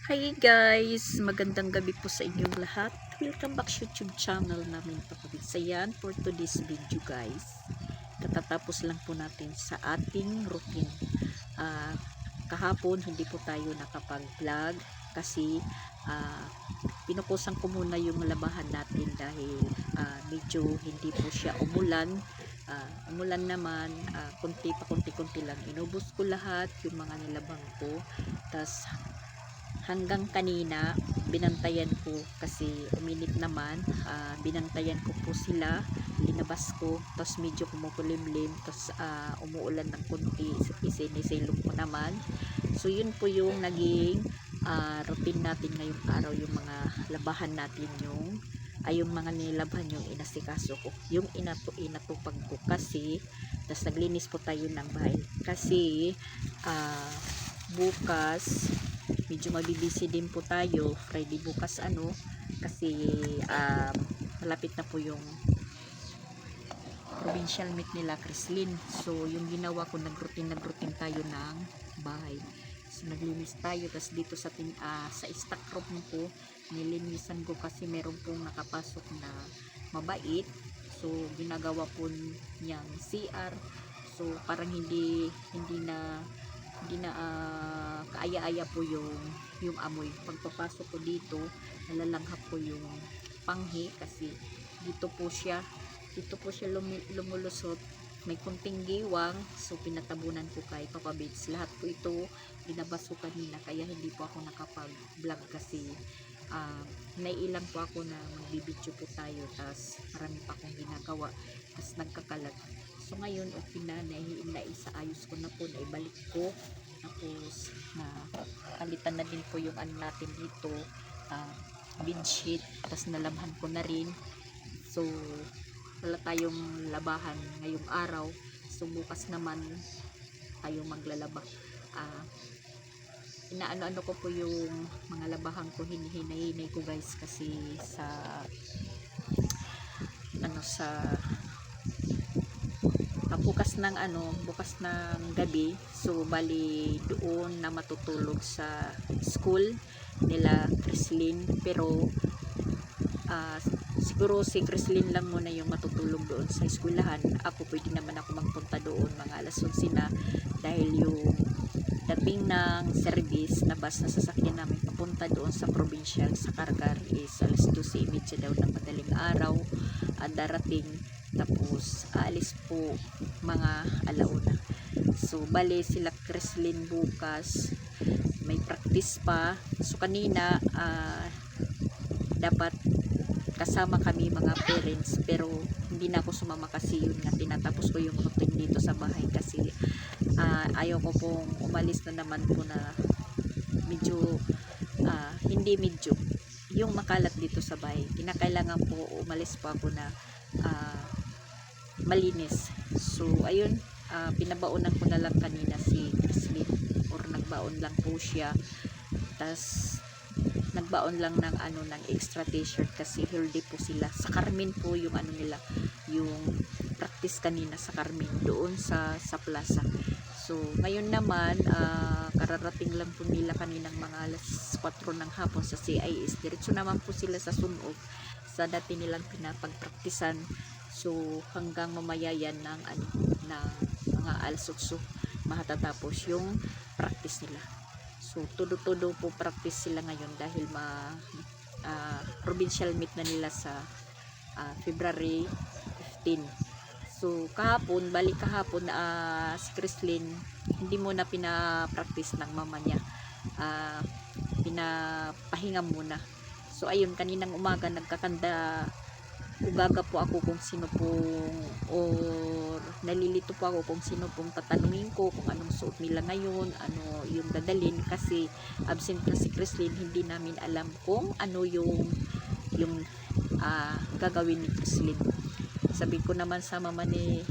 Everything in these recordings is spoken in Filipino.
Hi guys! Magandang gabi po sa inyong lahat. Welcome back sa YouTube channel namin Papabisayan for today's video guys. Katatapos lang po natin sa ating routine. Ah, Kahapon hindi po tayo nakapag-vlog kasi pinukusan ko muna yung labahan natin dahil medyo hindi po siya umulan. Umulan naman, konti lang. Inubos ko lahat yung mga nilabang ko. Tas hanggang kanina binantayan ko kasi uminit naman, binantayan ko po sila, linabas ko, tapos medyo kumukulimlim, tapos umuulan ng kunti, isinisilong ko naman. So yun po yung naging routine natin ngayong araw, yung mga labahan natin, yung mga nilabhan yung inasikaso ko, yung inatupag ko kasi, tapos naglinis po tayo ng bahay kasi bukas medyo mabibisi din po tayo Friday bukas kasi malapit na po yung provincial meet nila Chrislyn. So yung ginawa ko, nagroutine tayo ng bahay. So naglinis tayo, tas dito sa stock room ko nilinisan ko kasi meron pong nakapasok na mabait. So ginagawa po niyang CR, so parang hindi na kaaya-aya po yung amoy. Pagpapasok ko dito, nalalanghap ko yung panghi kasi dito po siya lumulusot, may kunting giwang. So pinatabunan ko kay Papa Bits. Lahat po ito binabas ko kanina, kaya hindi po ako nakapag vlog kasi naiilang po ako na magbibideo po tayo, tas marami pa akong ginagawa, tas nagkakalat. So ngayon okay na, naisaayos ko na po, naibalik ko, tapos na palitan na din po yung natin dito, bedsheet, tapos nalabhan ko na rin. So wala tayong labahan ngayong araw, so bukas naman tayong maglalaba. Inaano ko po yung mga labahan ko, hinihinay ko guys kasi sa bukas ng gabi. So bali doon na matutulog sa school nila Chrislyn, pero siguro si Chrislyn lang muna yung matutulog doon sa eskwelahan. Ako pwede naman ako magpunta doon mga alas 11 na, dahil yung dating ng service na bus na sasakyan namin papunta doon sa provincial sa Kargar is alas 12:30 daw ng madaling araw darating, tapos aalis po mga alauna. So bale sila Chrislyn bukas may practice pa. So kanina dapat kasama kami mga parents, pero hindi na ako sumama kasi yun nga, tinatapos ko yung routine dito sa bahay kasi ayaw ko pong umalis na naman po na hindi medyo yung makalat dito sa bahay. Kinakailangan po umalis po ako na malinis. So ayun, pinabaonan ko na lang kanina si Chrislyn, or nagbaon lang po siya, tas nagbaon lang ng ng extra t-shirt kasi healthy po sila. Sa Carmen po yung nila, yung practice kanina sa Carmen doon sa plaza. So ngayon naman kararating lang po nila kaninang mga alas 4 ng hapon sa CIS. Diretso naman po sila sa Sunog sa dati nilang pinapagpraktisan. So hanggang mamaya yan ng mga alas 8 matatapos yung practice nila. So todo po practice sila ngayon dahil provincial meet na nila sa February 15. So kahapon si Chrislyn hindi muna pina-practice ng mama niya, pinapahinga muna. So ayun, kaninang umaga ugaga po ako kung sino pong, or nalilito po ako kung sino pong tatanungin ko kung anong suot nila ngayon, ano yung dadalhin, kasi absent na si Chrislyn. Hindi namin alam kung ano yung gagawin ni Chrislyn. Sabi ko naman sa mama ni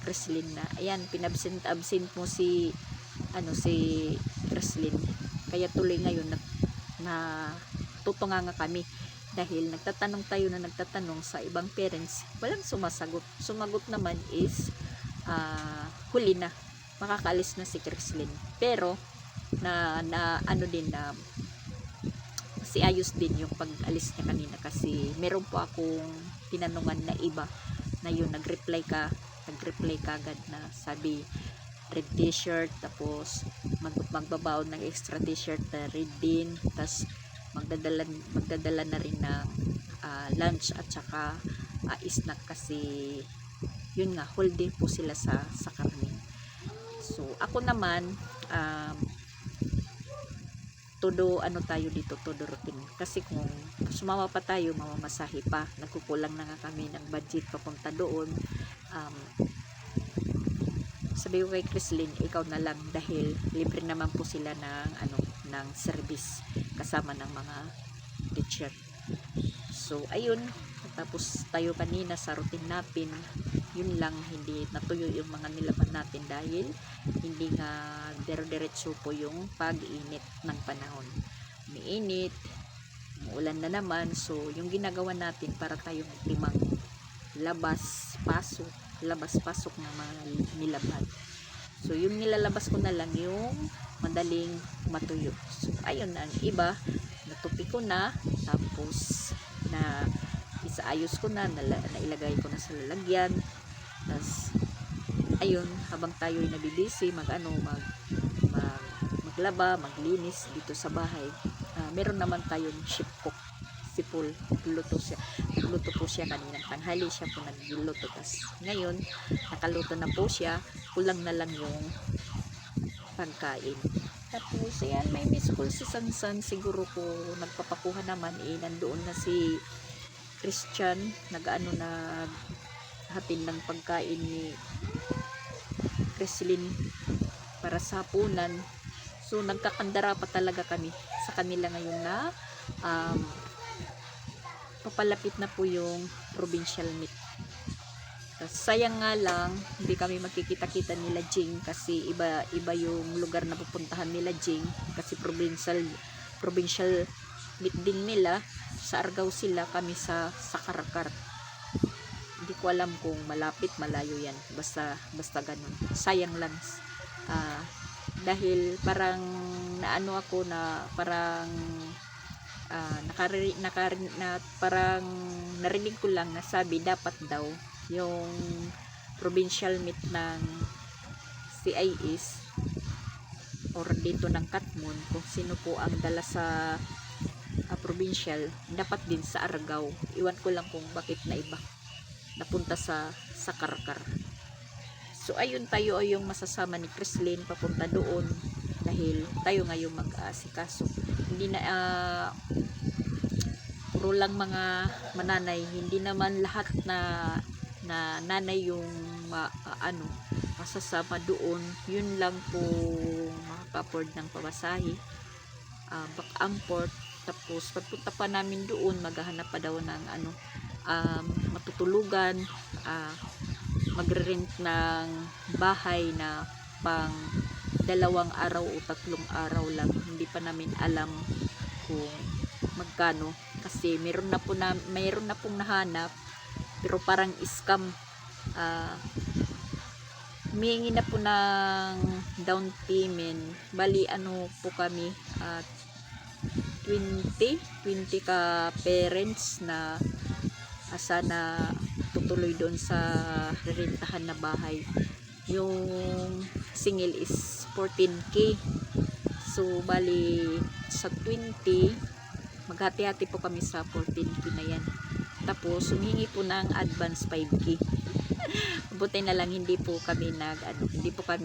Chrislyn na ayan, pinabsent mo si Chrislyn, kaya tuloy ngayon na tutunganga kami dahil nagtatanong sa ibang parents, walang sumagot naman is huli na, makakaalis na si Chrislyn. Pero na kasi ayos din yung pag-alis niya kanina, kasi meron po akong tinanungan na iba na yun, nag-reply ka agad na sabi red t-shirt, tapos magbabaon ng extra t-shirt na red din, tapos magdadala na rin ng lunch at saka snack, kasi yun nga, whole day po sila sa karne. So ako naman, todo tayo dito, todo routine, kasi kung sumama pa tayo, mamamasahe pa, nagkukulang na nga kami ng budget papunta doon. Sabi ko kay Chrislyn, ikaw na lang, dahil libre naman po sila ng service kasama ng mga teacher. So ayun, tapos tayo kanina sa routine natin, yun lang, hindi natuyo yung mga nilaban natin dahil hindi nga dire-diretso po yung pag-init ng panahon. Umiinit, umuulan na naman, so yung ginagawa natin para tayong timang labas-pasok ng mga nilaban. So yung nilalabas ko na lang yung madaling matuyo. So ayun na, iba natupi ko na, tapos na isaayos ko na, nailagay ko na sa lalagyan. Tapos ayun, habang tayo ay nabibisi maglaba, maglinis dito sa bahay, meron naman tayong chef cook, si Paul. Nagluto po siya kaninang tanghali, siya po nagluto. Tapos ngayon nakaluto na po siya, kulang na lang yung pagkain. Tapos ayan, may miss call si Sansan, siguro po nagpapakuha naman, nandoon na si Christian, naghatid ng pagkain ni Chrislyn para sa hapunan. So nagkakandara pa talaga kami sa kanila ngayon na papalapit na po yung provincial meet. Sayang nga lang, hindi kami magkikita-kita nila Jing, kasi iba yung lugar na pupuntahan nila Jing, kasi provincial meet din nila. Sa Argao sila, kami sa Karkar. Hindi ko alam kung malapit, malayo yan, basta ganun. Sayang lang, dahil parang naano ako na parang parang narinig ko lang na sabi dapat daw yung provincial meet ng CIS or dito ng Katmon, kung sino po ang dala sa provincial, dapat din sa Argao. Iwan ko lang kung bakit na iba napunta sa Karkar. So ayun, tayo ay yung masasama ni Chrislyn papunta doon, dahil tayo ngayong mag-aasikaso. Hindi na puro lang mga mananay, hindi naman lahat na nanay yung masasama doon. Yun lang po makaka-afford ng pamasahe, back and forth. Tapos pagpunta pa namin doon, maghahanap pa daw ng matutulugan, magre-rent ng bahay na pang 2 araw o 3 araw lang. Hindi pa namin alam kung magkano, kasi mayroon na pong nahanap, pero parang scam. Humihingi na po ng down payment. Bali po kami, 20 ka parents na sana tutuloy doon sa rerentahan na bahay. Yung single is 14K. So bali sa 20, maghati-hati po kami sa 14K na yan. Tapos humingi po ng advance 5K. Buti na lang hindi po kami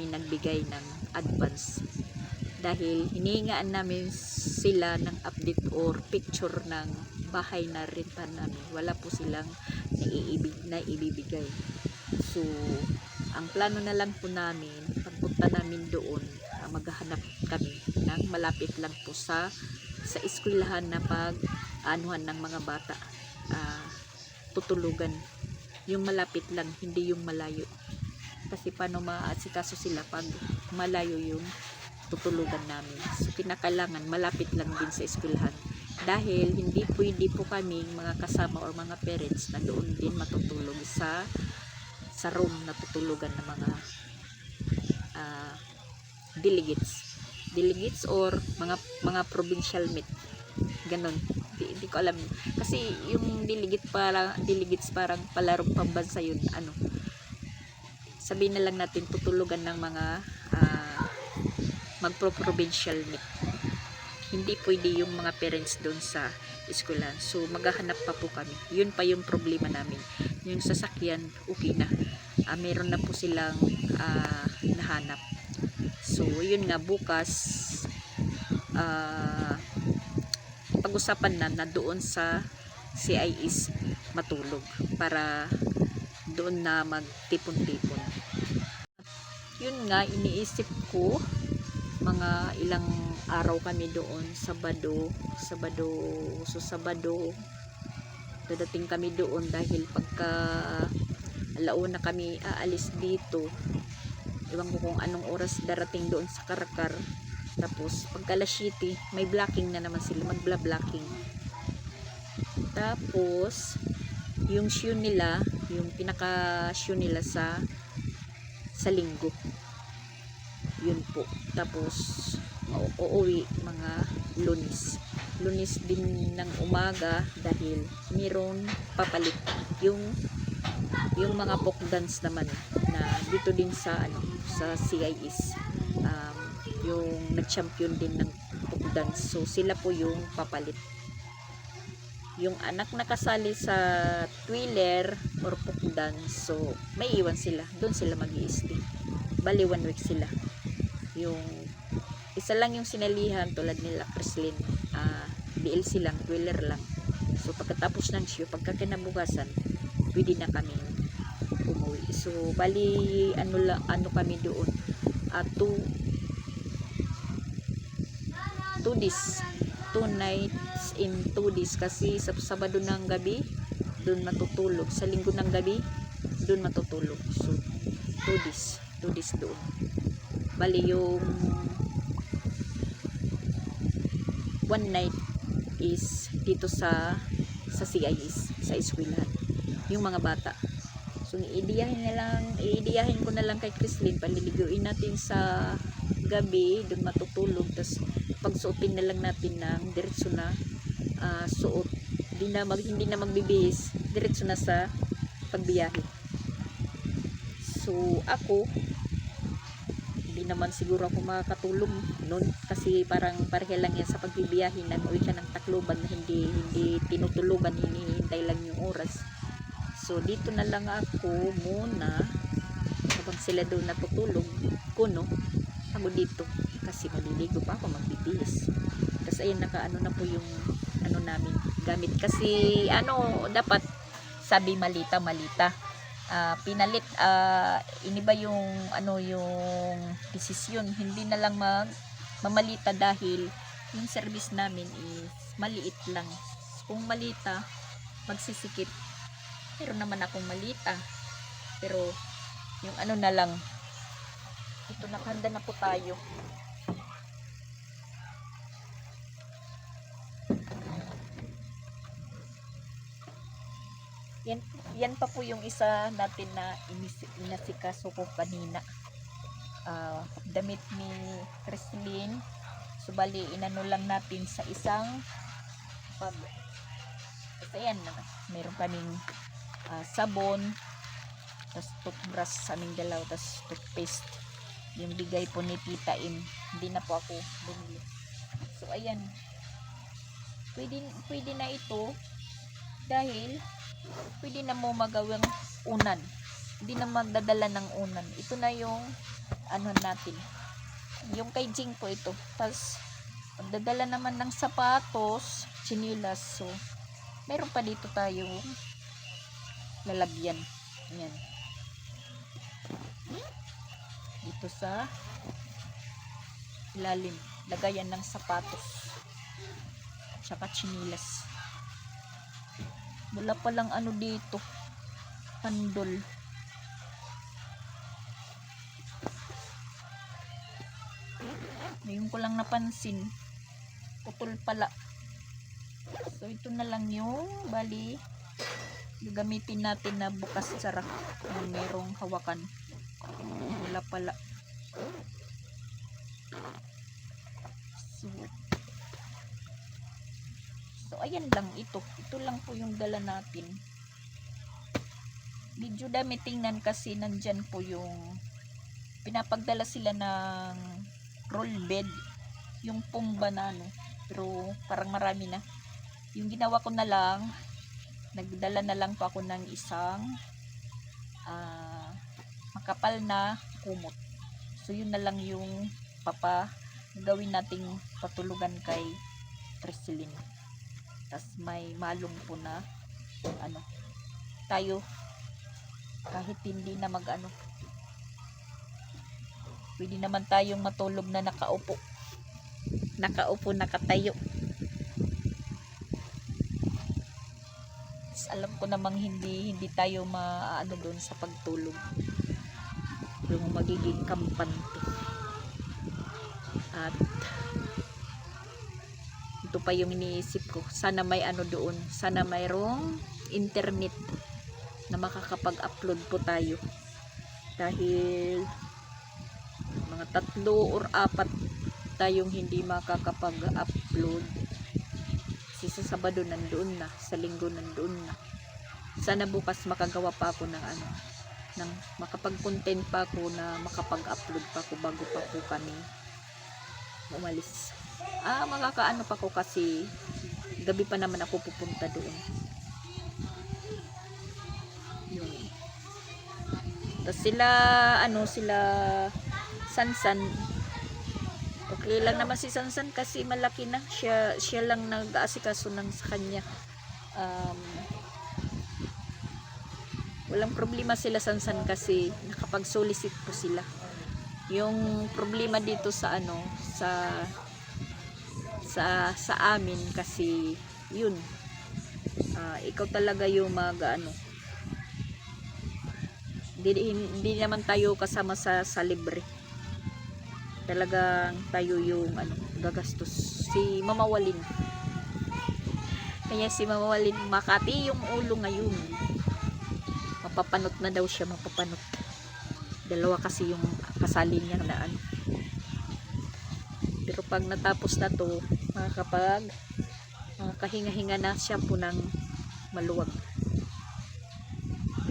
nagbigay ng advance, dahil hinihingaan namin sila ng update or picture ng bahay na renta namin. Wala po silang naibibigay. So ang plano na lang po namin, pagpunta namin doon, maghahanap kami ng malapit lang po sa eskwelahan na pag-anuhan ng mga bata, tutulugan. Yung malapit lang, hindi yung malayo, kasi paano maasikaso sila pag malayo yung tutulugan namin. So kinakailangan malapit lang din sa eskwelahan, dahil hindi pwede po kami mga kasama or mga parents na doon din matutulog sa room na tutulugan ng mga delegates or mga provincial meet Ganon. Di ko alam. Kasi yung diligates parang palarong pambansa yun. Ano, sabihin na lang natin tutulugan ng mga magpro-provincial meet. Hindi pwede yung mga parents doon sa eskwelahan. So maghahanap pa po kami. Yun pa yung problema namin. Yung sasakyan, okay na. Meron na po silang nahanap. So yun nga, bukas pag-usapan na doon sa CIS matulog para doon na magtipon-tipon. Yun nga, iniisip ko mga ilang araw kami doon, Sabado, dadating kami doon dahil pagka alauna kami aalis dito. Ewan ko kung anong oras darating doon sa Karakar. Tapos pagka alas 7 may blocking na naman sila, magbla-blocking. Tapos yung show nila, yung pinaka show nila sa Linggo, yun po. Tapos uuwi mga Lunes din ng umaga dahil mayroon papalit yung mga folk dance naman na dito din sa sa CIS, yung nag-champion din ng folk dance. So sila po yung papalit. Yung anak na kasali sa Twiller or folk dance, so may iwan sila, doon sila mag-i-stay. Bali 1 week sila. Yung isa lang yung sinalihan tulad nila Chrislyn, DLC lang, Twiller lang. So pagkatapos ng show, pagka kinabukasan, pwede na kami umuwi. So bali ano kami doon, 2 days, 2 nights in 2 days, kasi sa Sabado ng gabi doon matutulog, sa Linggo ng gabi doon matutulog. So 2 days doon. Bali yung 1 night is dito sa CIS, sa eskwelahan, yung mga bata. So iidiyahin ko na lang kay Chrislyn, paliliguin natin sa gabi, doon matutulog. Tapos pagsuotin na lang natin ng diretso na suot, hindi na magbibihis, diretso na sa pagbiyahe. So ako, hindi naman siguro ako makakatulong noon kasi parang pareha lang yan sa pagbibiyahe. Nag-uwi ka ng Tacloban na hindi tinutulugan, hinihintay lang yung oras. So dito na lang ako muna habang sila doon natutulog ko, no? Ako dito kasi maliligo pa ako, magbibihis. Tapos ayun, nakaano na po yung namin gamit kasi dapat sabi malita pinalit, iniba yung yung desisyon, hindi na lang mamalita dahil yung service namin is maliit lang. Kung malita magsisikip, meron naman akong malita, pero yung na lang ito, nakahanda na po tayo. Yan pa po yung isa natin na inasikaso ko kanina, damit ni Chrislyn. So bali inano lang natin sa isang bag. Kasi yan, meron kaming sabon, tapos toothbrush sa aming dalaw, tapos toothpaste, yung bigay po ni Tita Im, hindi na po ako bumili. So ayan, pwede na ito dahil pwede na mo magawang unan, hindi na magdadala ng unan. Ito na yung natin, yung kay Jing po ito. Tapos magdadala naman ng sapatos, chinilas. So meron pa dito tayong lalagyan, ayan, dito sa ilalim, lagayan ng sapatos tsaka chinilas. Wala palang dito, handol. Ngayon ko lang napansin, putol pala. So ito na lang yung bali gagamitin natin na bukas sara na merong hawakan. Wala pala. So So ayan lang, ito lang po yung dala natin. Medyo dami tingnan kasi nandyan po yung pinapagdala sila ng roll bed, yung pumba na ano, pero parang marami na. Yung ginawa ko na lang, nagdala na lang po ako ng isang makapal na kumot. So yun na lang yung gawin nating patulugan kay Creslin. Tas may malong po na ano, tayo kahit hindi na pwede naman tayong matulog na nakaupo, nakatayo. Alam ko namang hindi tayo maano doon sa pagtulog, yung magiging kampante. At ito pa yung iniisip ko, sana may ano doon, sana mayroong internet na makakapag-upload po tayo, dahil mga 3 or 4 tayong hindi makakapag-upload. Sa Sabado nandoon na, sa Linggo nandoon na. Sana bukas makagawa pa ako ng makapag-content pa ako, na makapag-upload pa ako bago pa po kami umalis. Makakaano pa ko kasi gabi pa naman ako pupunta doon. Yun. Tapos sila Sansan, okay lang naman si Sansan kasi malaki na siya lang nag-aasikaso ng sa kanya. Walang problema sila Sansan kasi nakapag-solicit po sila. Yung problema dito sa sa amin kasi yun, ikaw talaga yung hindi naman tayo kasama sa libre. Talagang tayo yung gagastos. Si Mama Walin, kaya si Mama Walin Makati yung ulo ngayon, mapapanot na daw siya, mapapanot. 2 kasi yung kasali niya na pero pag natapos na to, makakahinga-hinga na siya po ng maluwag.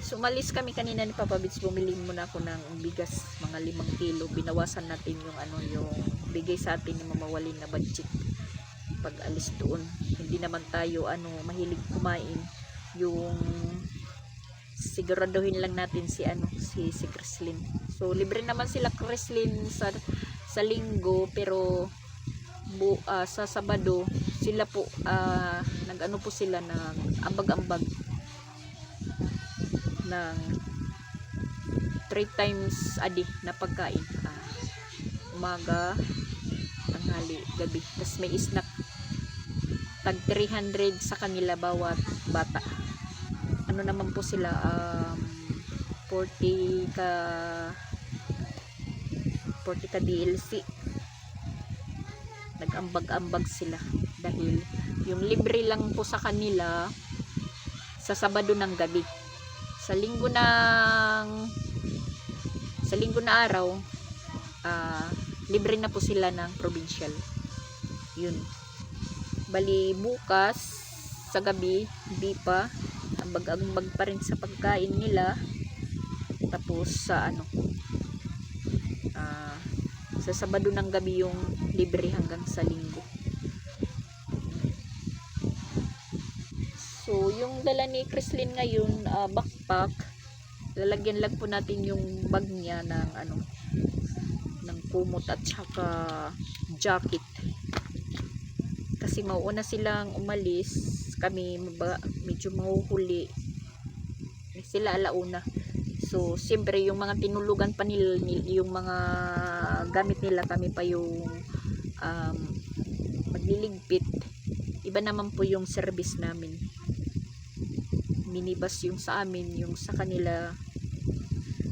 So umalis kami kanina ni Papa Bits, bumili muna ako ng bigas, mga 5 kilo. Binawasan natin yung bigay sa atin ni Mama Walin na budget pag alis doon. Hindi naman tayo mahilig kumain. Yung siguraduhin lang natin si Creslin. So libre naman sila Creslin sa Linggo, pero sa Sabado sila po nag-ano po sila ng ambag-ambag ng 3 times a day na pagkain, umaga, tanghali, gabi. Tapos may snack, tag 300 sa kanila bawat bata. Ano naman po sila, 40 ka DLC. Nag-ambag-ambag sila dahil yung libre lang po sa kanila sa Sabado ng gabi. Sa linggo na araw, libre na po sila ng provincial. Yun. Bali bukas sa gabi, hindi pa, ambag-ambag pa rin sa pagkain nila. Tapos sa sa Sabado ng gabi yung libre hanggang sa Linggo. So yung dala ni Creslin ngayon, backpack, lalagyan lang po natin yung bag niya ng kumot at saka jacket, kasi mauuna silang umalis. Kami medyo mahuhuli sila alauna. So siyempre yung mga tinulugan pa nila, yung mga gamit nila, kami pa yung magliligpit. Iba naman po yung service namin, minibus yung sa amin, yung sa kanila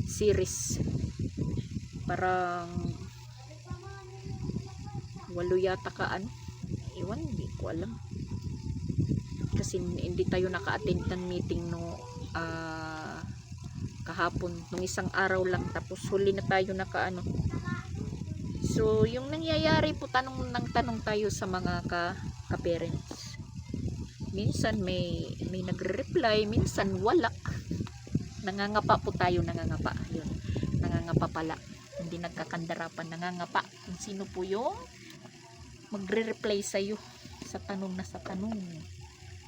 series, parang 8 yata iwan, hindi ko alam kasi hindi tayo naka-attend ng meeting kahapon, nung isang araw lang, tapos huli na tayo So yung nangyayari po, tanong tayo sa mga ka-parents, Minsan may nagre-reply, minsan wala. Nangangapa po tayo, nangangapa. Yun, nangangapa pala. Hindi nagkakandarapan, nangangapa. Kung sino po yung magre-reply sa'yo sa tanong na sa tanong.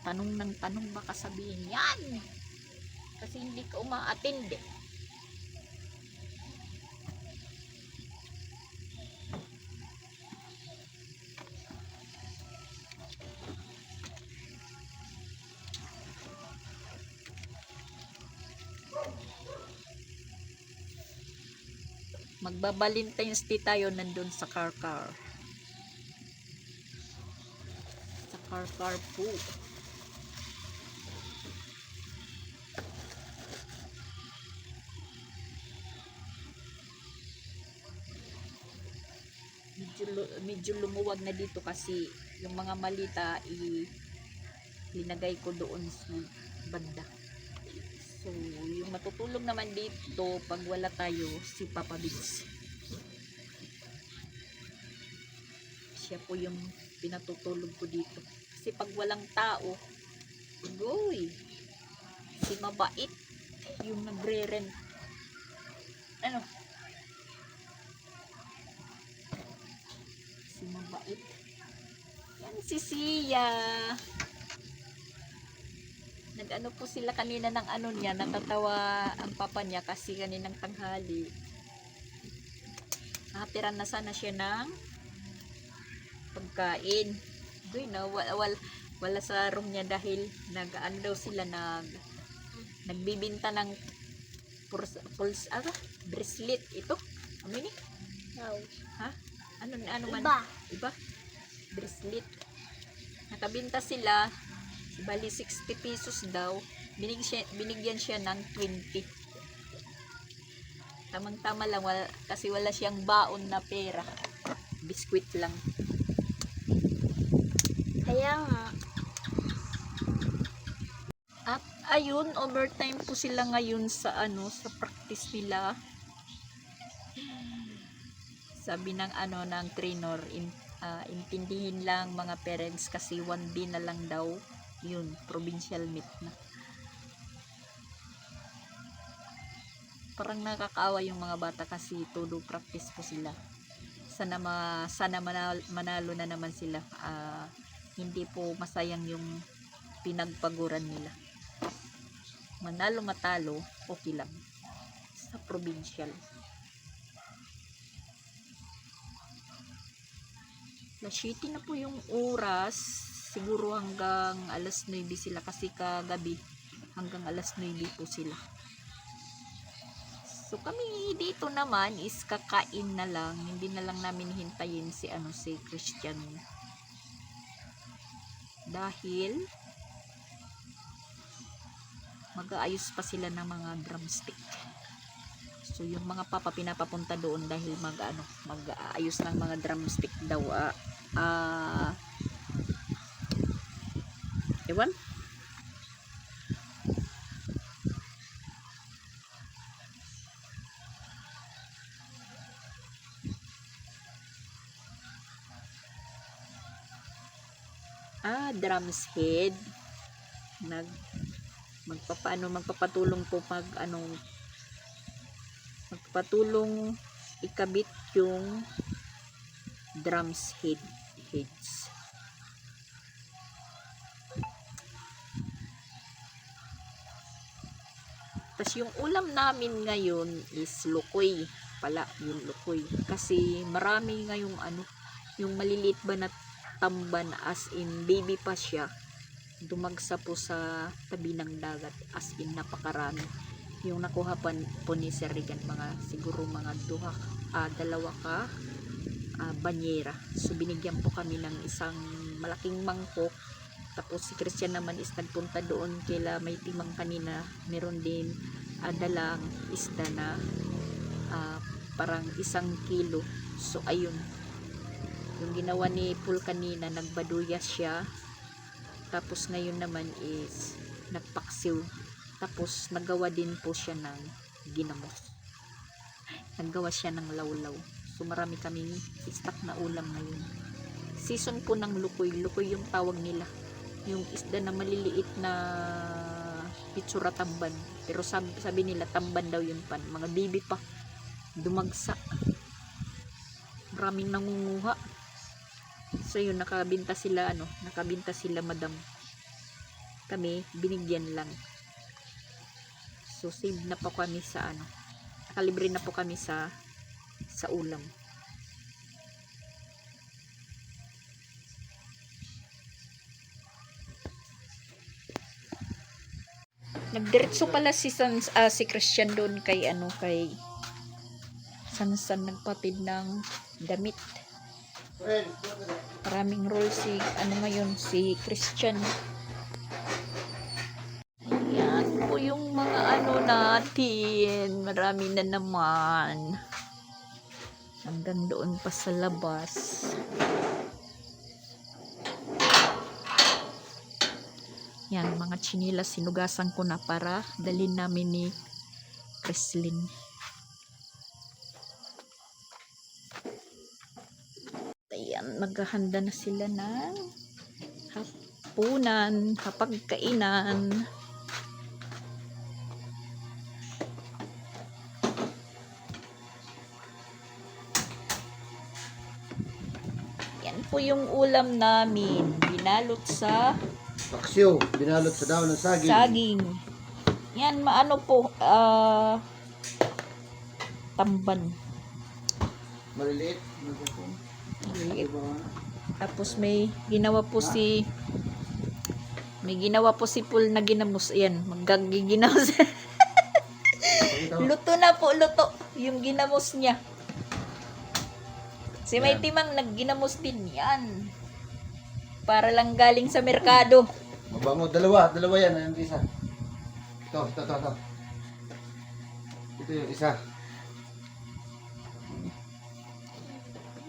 Tanong ng tanong, baka sabihin yan. Kasi hindi ka uma-attend eh. Magba-Valentine's Day tayo nandun sa car. Sa car po. Medyo lumuwag na dito kasi yung mga malita linagay ko doon sa banda. So, yung matutulog naman dito pag wala tayo, si Papa Bigs. Siya po yung pinatutulog ko dito. Kasi pag walang tao, goy, si mabait yung nagre-rent. Ano? Si mabait. Yan si Sia. Nag-ano po sila kanina ng ano niya, natatawa ang papa niya kasi kaninang tanghali. Nakatiran na sana siya ng pagkain. Doy na, wala sa room niya dahil nag-ano daw sila, nagbibinta ng bracelet. Ito, ano ni? No. Ha? Ano man? Iba? Bracelet. Nakabinta sila. Bali 60 pesos daw. Binigyan siya ng 20. Tamang-tama lang kasi wala siyang baon na pera. Biskwit lang. Kaya nga. At ayun, overtime po sila ngayon sa sa practice nila. Sabi ng ng trainer, intindihin lang mga parents kasi 1 day na lang daw. Yun, provincial meet na. Parang nakakaawa yung mga bata kasi todo practice po sila. Sana manalo na naman sila. Hindi po masayang yung pinagpaguran nila. Manalo matalo, okay lang. Sa provincial. City na po yung oras. Siguro hanggang alas 9 sila kasi kagabi hanggang alas 9 po sila. So kami dito naman is kakain na lang. Hindi na lang namin hintayin si Christian. Dahil mag-aayos pa sila ng mga drumstick. So yung mga papa pinapapunta doon dahil mag-aayos ng mga drumstick daw. Ewan? Drums head. Magpapatulong po magpapatulong ikabit yung drums heads. Tapos yung ulam namin ngayon is lukoy pala, yung lukoy. Kasi marami ngayong yung maliliit ba na tamban, as in baby pa siya. Dumagsa po sa tabi ng dagat, as in napakarami. Yung nakuha po ni Sir Regan, siguro mga dalawa ka banyera. So binigyan po kami ng isang malaking mangkok. Tapos si Christian naman is nagpunta doon kila may timang kanina, meron din dalang isda na parang 1 kilo. So ayun, yung ginawa ni Paul kanina, nagbaduya siya, tapos ngayon naman is nagpaksiw, tapos nagawa din po siya ng ginamos, naggawa siya ng lawlaw. So marami kaming stock na ulam ngayon. Season po ng lukoy yung tawag nila. yung isda na maliliit na pitsura tamban. Pero sabi nila tamban daw yun pan. Mga baby pa. Dumagsa. Maraming nangunguha. So yun, nakabinta sila madam. Kami, binigyan lang. So save na po kami sa nakalibre na po kami sa ulam. Nagdiretso pala si Christian doon kay Sansan, nagpatid ng damit. Maraming role si Christian. Yan po yung mga natin. Marami na naman. Hanggang doon pa sa labas. Yan, mga chinilas sinugasan ko na para dalhin namin ni Kreslin. Ayan, maghahanda na sila ng hapunan, hapagkainan. Yan po yung ulam namin. Binalot sa paksiw, binalot sa daon ng saging. saging. Yan, tamban. Maliliit. Maliit. Tapos may ginawa po si Paul na ginamos. Ayan, maggiginamos. Luto na po, luto. Yung ginamos niya. Si May Timang nagginamos din yan. Para lang galing sa merkado. Mabango, dalawa yan, yung isa. Ito. Ito yung isa.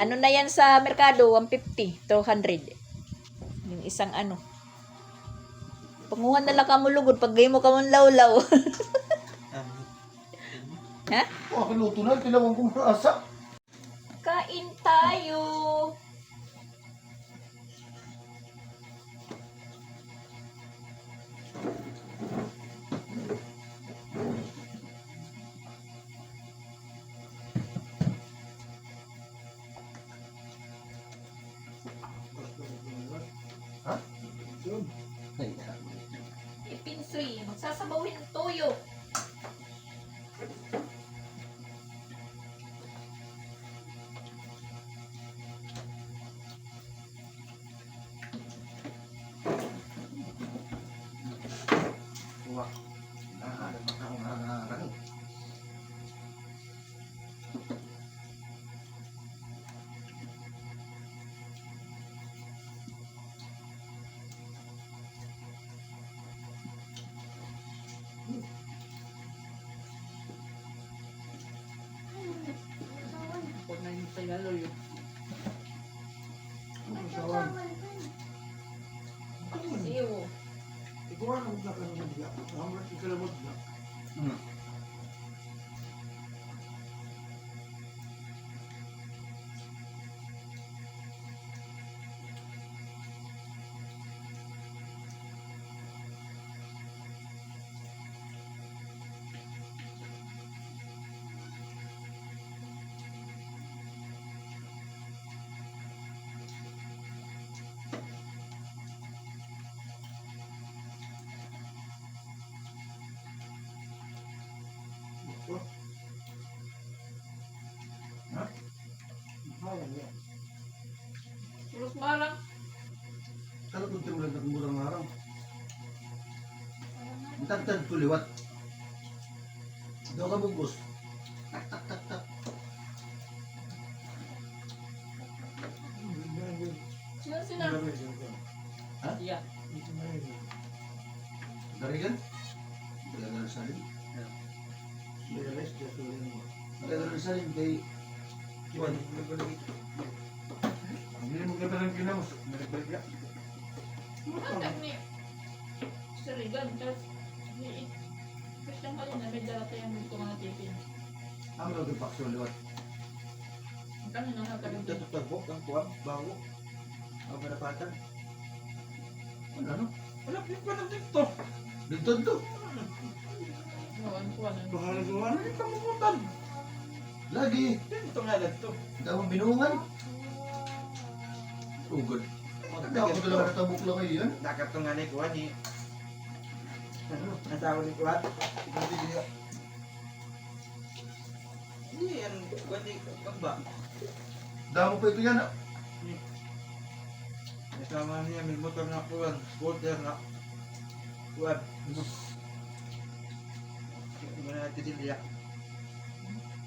Ano na yan sa merkado? 150, 200. Yung isang Panguhan na lang ka mo lugod pag gayon mo ka mong lawlaw. Ha? Oh, kiluto na, tinawang kong asa. Kain tayo. Ha? Yun. Ipinsoy, magsasabawin ng toyo. Wah. Nakakaarang. Siyo. Ha? Terus malang. Kalau kung timulan ng murang araw. Tagtag tuliwat. Daw ka bugos. Tak. Sila. Ha? Iya. Dari kan? Dari salin. Dari salin kay Juan. Hindi mo kabalang kinamos. Balik ya. Mantap nih. Serigan terus. Terus yang kali na may dala tayong mga mga tipin. Ang lagi pakso liwat. Kan na nakakalimutan. Tatutagbo ang kuwang bago. Ang pinapatan. Ano? Wala pa ng TikTok. Dito to. Gawa na yung kamukutan. Lagi. Ito nga lang to. Damo binungan. Ugod. Ako ko talaga natabok lang kayo yan. Nakatong nga ni Kuwan ni. Ano? Asawa ni Kuwan. Hindi yan. Kuwan ni Kamba. Damo pa ito yan. Kasama niya may motor na Kuwan. Scooter na Kuwan. Hindi mo na natin sila.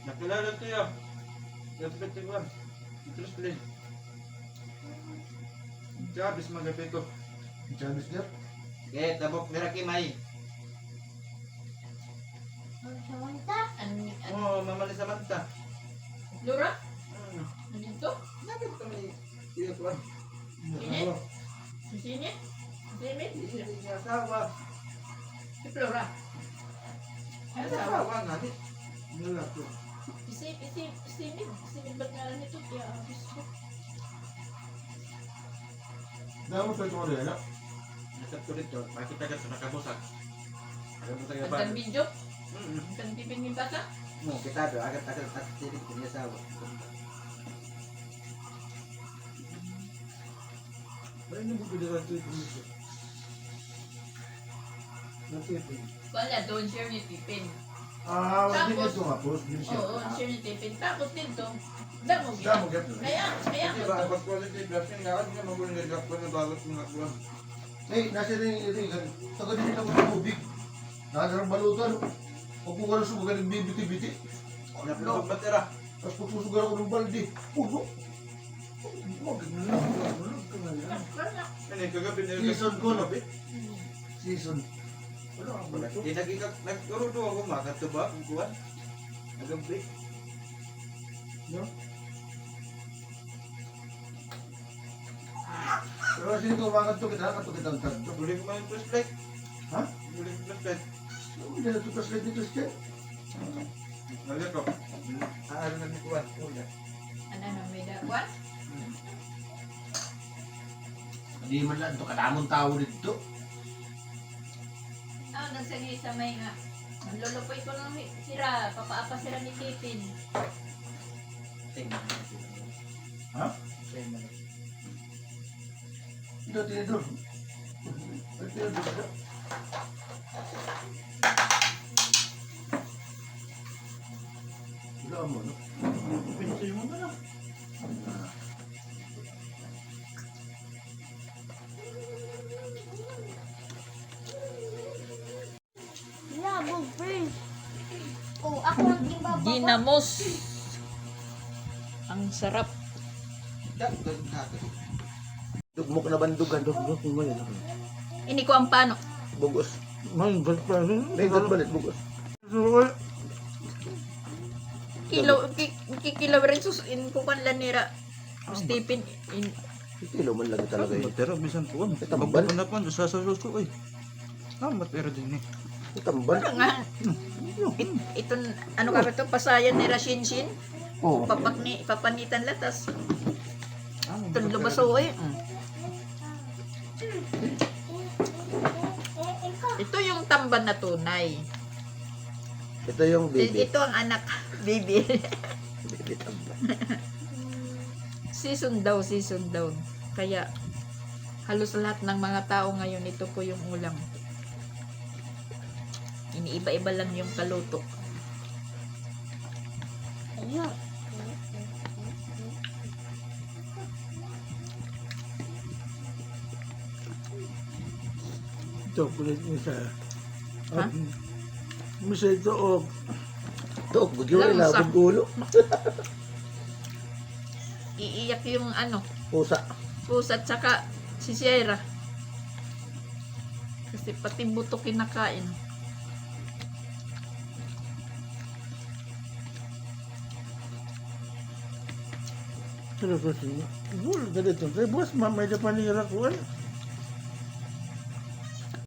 Nakilala ito yan. Dapat ito Kuwan. Terus play. Chabis magabi ko. Chabis der. Okay, tabok nira Kimay. Oh, Mama ni Samantha. Laura? Hmm. Nandito? Nakit kami. Iya Kuwan. Sini? Sini? Sini? Hindi niya asawa. Si Flora? Ano Ano asawa? asawa nga ni? Wala to. Sini ba't nga lang ito? Kaya abis ko. Damo pa ito ano yan. Nasab ko dito. Makita ka ito nakabusag. Nakabusag na ba? Ang video? Hmm. Ang bibing yung bata? Mo, kita do. Agad-agad at tinig ko niya asawa. Ba't hindi mo pwede lang ito ito? Natipin. Wala, doon share ni Pipin. Ah, hindi hindi ito ito nga po. Oo, share ni Pipin. Tapos dito, damo Damo gina. gato. Kaya Hindi ko ba, to. pag quality version nga, hindi na magulang nagak ko na bagot mga kuwan. Eh, nasa rin yung taga din lang ng tubig. Nakagarang balutan. Huwag mo ka na sumagal ng bibiti-biti. Napulog batera. Tapos pagsusugar ako ng balde. Puno. Huwag na lang. Wala. Ano yung kagabi na Season ko, no? Season. Wala ka ba ito? Hindi nagkarudo ako makat to ba? Ang kuwan? Nagabi. Pero kasi ito umangat to kita ang tagto. Buli ko man yung flashlight. Ha? Buli ko flashlight. Hindi na ito taslit dito siya. Nalit ko. Aaro na ni kuwan. Una. Ano na, may dakwan? Hindi man lang ito kadamong tao dito. Nagsagi sa may nga. Lulupoy ko lang sira. Papaapa sira ni Pipin. Tingnan. Ha? Tingnan. Ito, tinidor. Ay, tinidor. Wala mo, no? Pinsay mo na lang. Labog, friend. Oh, ako ang ibababa. Ginamos. Ang sarap. Dagdag natin. Dugmok na bandugan, dugmok mo yun. Ini ko ang pano. Bugos. Man, ba't pa rin? May balit, bugos. Kilo rin sus in ko kan lanira. Stephen in Kilo man lang talaga yun. Pero bisan po. Tambal. na po. Sa suso eh. Matera din eh. Tambal. nga. Ito ano ka ba to pasayan ni Rashinshin. Oo. Papanitan latas. Ito lubaso eh. Ito yung tamban na tunay. Ito yung baby. Ito ang anak, baby. Baby tambal. season daw. Kaya halos lahat ng mga tao ngayon ito po yung ulam. Iniiba-iba lang yung kaluto. Ayun. Chocolate niya sa... Ha? Misa ito o... Ito, bugyo rin Lamsa. labog ulo. Iiyak yung ano, Pusa. pusa at saka si Sierra. Kasi pati buto kinakain. Pero kasi... Ganito. Kaya bukas mamay na panira ko eh.